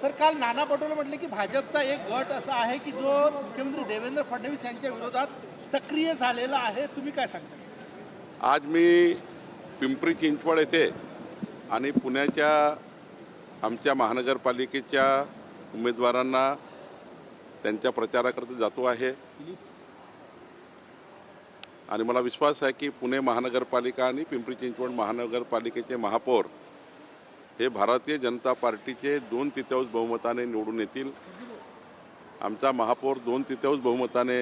Sir, काल नाना पटोले म्हटले की भाजपचा एक गट असा आहे की जो मुख्यमंत्री देवेंद्र फडणवीस यांच्या विरोधात सक्रिय झालेला आहे. तुम्ही काय सांगता? आज मी पिंपरी चिंचवड येथे आणि पुण्याच्या आमच्या महानगरपालिकेच्या उमेदवारांना त्यांच्या प्रचाराकरता जातो आहे आणि मला विश्वास आहे की पुणे महानगरपालिका आणि पिंपरी चिंचवड महानगरपालिकेचे महापौर हे भारतीय जनता पार्टीचे 2/3 बहुमताने निवडून येतील. आमचा महापौर 2/3 बहुमताने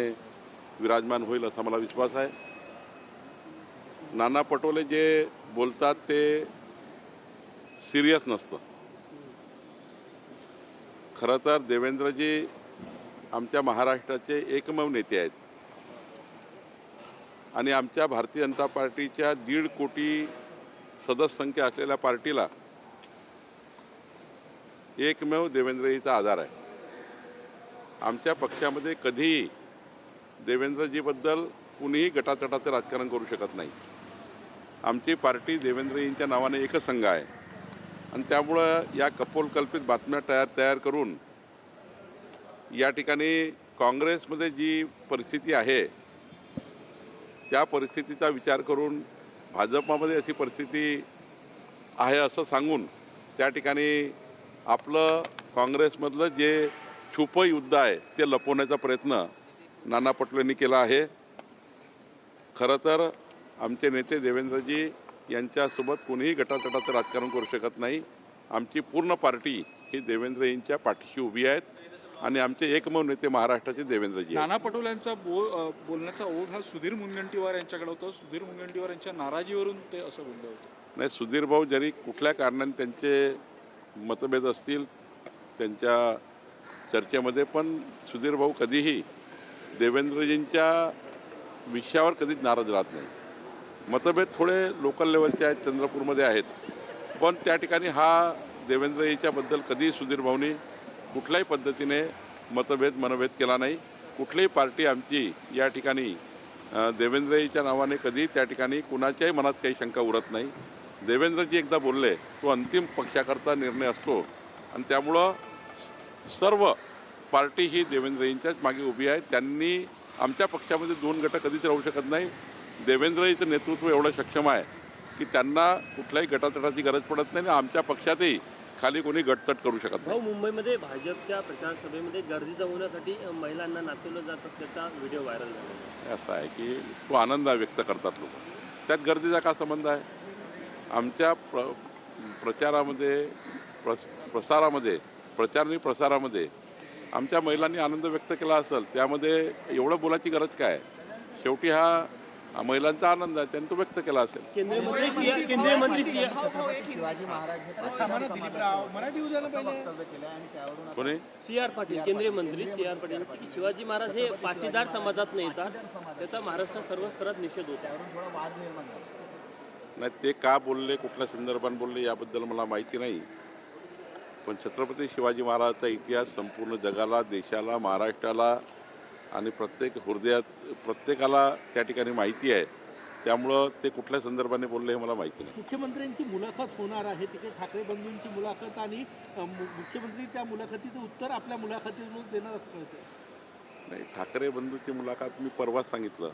विराजमान होईल असा मला विश्वास आहे. नाना पटोले जे बोलतात ते सिरियस नसतं. खरं तर देवेंद्रजी आमच्या महाराष्ट्राचे एकमेव नेते आहेत आणि आमच्या भारतीय जनता पार्टीच्या 1.5 कोटी सदस्य संख्या असलेल्या पार्टीला एकमेव देवेंद्रजीचा आधार आहे. आमच्या पक्षामध्ये कधीही देवेंद्रजीबद्दल कुणीही गटातटाचं राजकारण करू शकत नाही. आमची पार्टी देवेंद्रजींच्या नावाने एकच संघ आहे आणि त्यामुळं या कपोलकल्पित बातम्या तयार करून या ठिकाणी काँग्रेसमध्ये जी परिस्थिती आहे त्या परिस्थितीचा विचार करून भाजपामध्ये अशी परिस्थिती आहे असं सांगून त्या ठिकाणी आपलं काँग्रेसमधलं जे छुपं युद्ध आहे ते लपवण्याचा प्रयत्न नाना पटोलेंनी केला आहे. खरं तर आमचे नेते देवेंद्रजी यांच्यासोबत कोणीही गटातटाचं राजकारण करू शकत नाही. आमची पूर्ण पार्टी ही देवेंद्रजींच्या पाठीशी उभी आहेत आणि आमचे एकमेव नेते महाराष्ट्राचे देवेंद्रजी. नाना पटोलेंचा बोलण्याचा ओघ हा सुधीर मुनगंटीवार यांच्याकडे होता. सुधीर मुनगंटीवार यांच्या नाराजीवरून ते असं बोललं होतं. नाही, सुधीर भाऊ जरी कुठल्या कारणाने त्यांचे मतभेद असतील त्यांच्या चर्चेमध्ये, पण सुधीर भाऊ कधीही देवेंद्रजींच्या विषयावर कधीच नाराज राहत नाही. मतभेद थोडे लोकल लेवलचे आहेत, चंद्रपूरमध्ये आहेत, पण त्या ठिकाणी हा देवेंद्रजीच्याबद्दल कधीही सुधीर भाऊनी कुठल्याही पद्धतीने मनभेद केला नाही. कुठलीही पार्टी आमची या ठिकाणी देवेंद्रजीच्या नावाने कधी त्या ठिकाणी कुणाच्याही मनात काही शंका उरत नाही. देवेंद्रजी एकदा बोलले तो अंतिम पक्षाकरता निर्णय असतो आणि त्यामुळं सर्व पार्टी ही देवेंद्रजींच्याच मागे उभी आहे. त्यांनी आमच्या पक्षामध्ये 2 गट कधीच राहू शकत नाही. देवेंद्रजीचं नेतृत्व एवढं सक्षम आहे की त्यांना कुठल्याही गटातटाची गरज पडत नाही आणि आमच्या पक्षातही खाली कोणी गटतट करू शकत नाही. मुंबईमध्ये भाजपच्या प्रचार सभेमध्ये गर्दी जमवण्यासाठी महिलांना नाचवलं जात असल्याचा व्हिडिओ व्हायरल झाला. असं आहे की तो आनंद व्यक्त करतात लोक, त्यात गर्दीचा का संबंध आहे? आमच्या प्रचारामध्ये प्रचार आणि प्रसारामध्ये आमच्या महिलांनी आनंद व्यक्त केला असेल, त्यामध्ये एवढं बोलायची गरज काय? शेवटी हा महिलांचा आनंद आहे, त्यांनी तो व्यक्त केला असेल. केंद्रीय मंत्री शिवाजी महाराज कोणी CR पाटील, केंद्रीय मंत्री CR पाटील, शिवाजी महाराज हे पाटीदार समाजात नाही येतात, त्याचा महाराष्ट्रात सर्व स्तरात निषेध होता. थोडा वाद निर्माण झाला. नाही, ते का बोलले, कुठल्या संदर्भात बोलले याबद्दल मला माहिती नाही, पण छत्रपती शिवाजी महाराजांचा इतिहास संपूर्ण जगाला, देशाला, महाराष्ट्राला आणि प्रत्येक हृदयात प्रत्येकाला त्या ठिकाणी माहिती आहे. त्यामुळं ते कुठल्या संदर्भाने बोलले हे मला माहिती नाही. मुख्यमंत्र्यांची मुलाखत होणार आहे, तिकडे ठाकरे बंधूंची मुलाखत आणि मुख्यमंत्री त्या मुलाखतीचं उत्तर आपल्या मुलाखतीतून देणार असं कळतं. नाही, ठाकरे बंधूची मुलाखत मी परवाच सांगितलं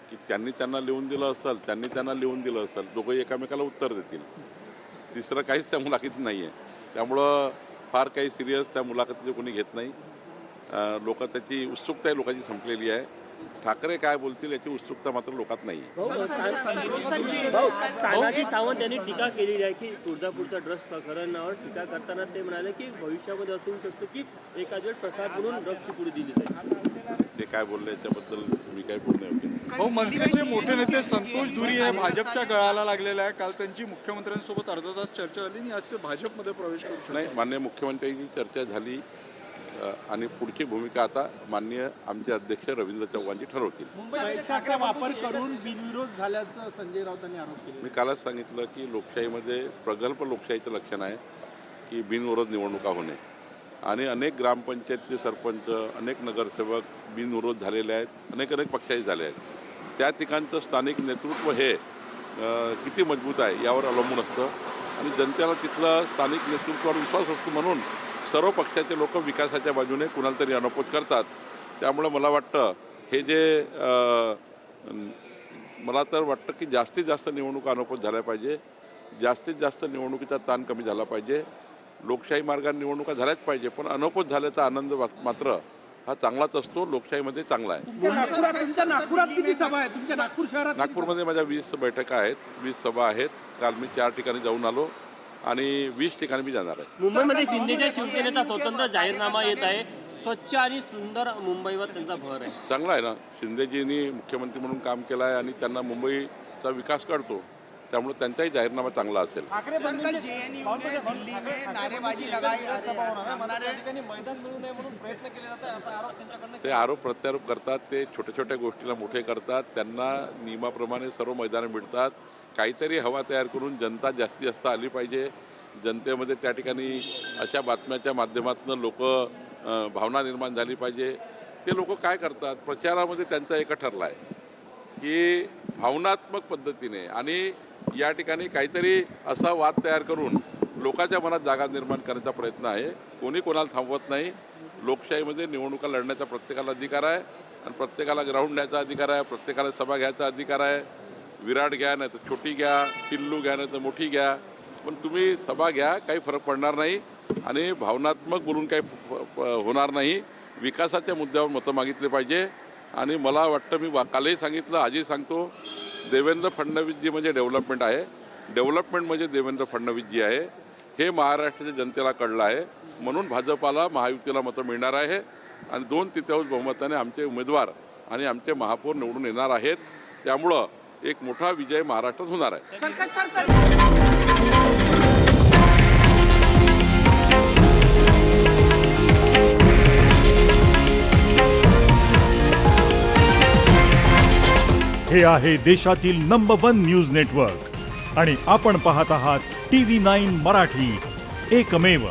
की त्यांना लिहून दिलं असेल, त्यांनी त्यांना लिहून दिलं असेल, दोघंही एकामेकाला उत्तर देतील. तिसरं काहीच त्या मुलाखतीत नाही आहे. त्यामुळं फार काही सिरियस त्या मुलाखतीचं कोणी घेत नाही. लोक त्याची उत्सुकता लोकांची संपलेली आहे. ठाकरे काय बोलतील याची उत्सुकता मात्र लोकात नाही. तानाजी सावंत यांनी टीका केलेली आहे की तुळजापूरच्या ड्रग्स प्रकरणावर टीका करताना ते म्हणाले की भविष्यामध्ये असू शकतं की एखाद वेळ प्रसाद म्हणून ड्रग्सची पुढे दिली जाईल. ते काय बोलले याच्याबद्दल तुम्ही काय बोलणे योग्य नाही. मनसेचे मोठे नेते संतोष धुरी हे भाजपच्या गळाला लागलेले आहे. काल त्यांची मुख्यमंत्र्यांसोबत अर्धा तास चर्चा झाली आणि आज ते भाजपमध्ये प्रवेश करू शकतात. नाही, माननीय मुख्यमंत्र्यांची चर्चा झाली आणि पुढची भूमिका आता माननीय आमचे अध्यक्ष रवींद्र चव्हाणजी ठरवतील. पैशाचा वापर करून बिनविरोध झाल्याचं संजय राऊतांनी आरोप केला. मी कालच सांगितलं की लोकशाहीमध्ये प्रगल्भ लोकशाहीचं लक्षण आहे की बिनविरोध निवडणुका होणे आणि अनेक ग्रामपंचायतचे सरपंच, अनेक नगरसेवक बिनविरोध झालेले आहेत, अनेक पक्षाचे झाले आहेत. त्या ठिकाणचं स्थानिक नेतृत्व हे किती मजबूत आहे यावर अवलंबून असतं. आणि जनतेला तिथलं स्थानिक नेतृत्वावर विश्वास असतो म्हणून सर्व पक्षाचे लोक विकासाच्या बाजूने कुणाला तरी अनपोज करतात. त्यामुळे मला वाटतं हे जे मला तर वाटतं की जास्तीत जास्त निवडणुका अनपोज झाल्या पाहिजे. जास्तीत जास्त निवडणुकीचा ताण कमी झाला पाहिजे. लोकशाही मार्गाने निवडणुका झाल्याच पाहिजे, पण अनपोज झाल्याचा आनंद मात्र हा चांगलाच असतो. लोकशाहीमध्ये चांगला आहे. तुमच्या नागपुरात किती सभा आहे? तुमच्या नागपूर शहरात नागपूरमध्ये माझ्या 20 बैठका आहेत, 20 सभा आहेत. काल मी 4 ठिकाणी जाऊन आलो आणि 20 ठिकाणी मी जाणार आहे. मुंबईमध्ये शिंदेच्या शिवसेनेचा स्वतंत्र जाहीरनामा येत आहे. स्वच्छ आणि सुंदर मुंबईवर त्यांचा भर आहे. चांगला आहे ना. शिंदेजींनी मुख्यमंत्री म्हणून काम केलं आहे आणि त्यांना मुंबईचा विकास कळतो. त्यामुळे त्यांचाही जाहीरनामा चांगला असेल. ते आरोप प्रत्यारोप करतात. ते छोट्या छोट्या गोष्टीला मोठे करतात. त्यांना नियमाप्रमाणे सर्व मैदानं मिळतात. काहीतरी हवा तयार करून जनता जास्तीत जास्त आली पाहिजे. जनतेमध्ये त्या ठिकाणी अशा बातम्याच्या माध्यमातून लोक भावना निर्माण झाली पाहिजे. ते लोक काय करतात, प्रचारामध्ये त्यांचा एक ठरला आहे की भावनात्मक पद्धतीने आणि या ठिकाणी काहीतरी असा वाद तयार करून लोकांच्या मनात जागा निर्माण करण्याचा प्रयत्न आहे. कोणी कोणाला थांबवत नाही. लोकशाहीमध्ये निवडणुका लढण्याचा प्रत्येकाला अधिकार आहे आणि प्रत्येकाला ग्राउंड न्यायचा अधिकार आहे. प्रत्येकाला सभा घ्यायचा अधिकार आहे. विराट घ्या नाही तर छोटी घ्या, टिल्लू घ्या नाही तर मोठी घ्या, पण तुम्ही सभा घ्या, काही फरक पडणार नाही आणि भावनात्मक बोलून काही होणार नाही. विकासाच्या मुद्द्यावर मतं मागितले पाहिजे. आणि मला वाटतं मी कालही सांगितलं, आजही सांगतो, देवेंद्र फडणवीसजी म्हणजे डेव्हलपमेंट आहे. डेव्हलपमेंट म्हणजे देवेंद्र फडणवीसजी आहे. हे महाराष्ट्राच्या जनतेला कळलं आहे. म्हणून भाजपाला महायुतीला मतं मिळणार आहे आणि 2/3 बहुमताने आमचे उमेदवार आणि आमचे महापौर निवडून येणार आहेत. त्यामुळं एक मोठा विजय महाराष्ट्रात होणार आहे. हे आहे देशातील नंबर 1 न्यूज नेटवर्क आणि आपण पाहत आहात TV9 मराठी, एकमेव.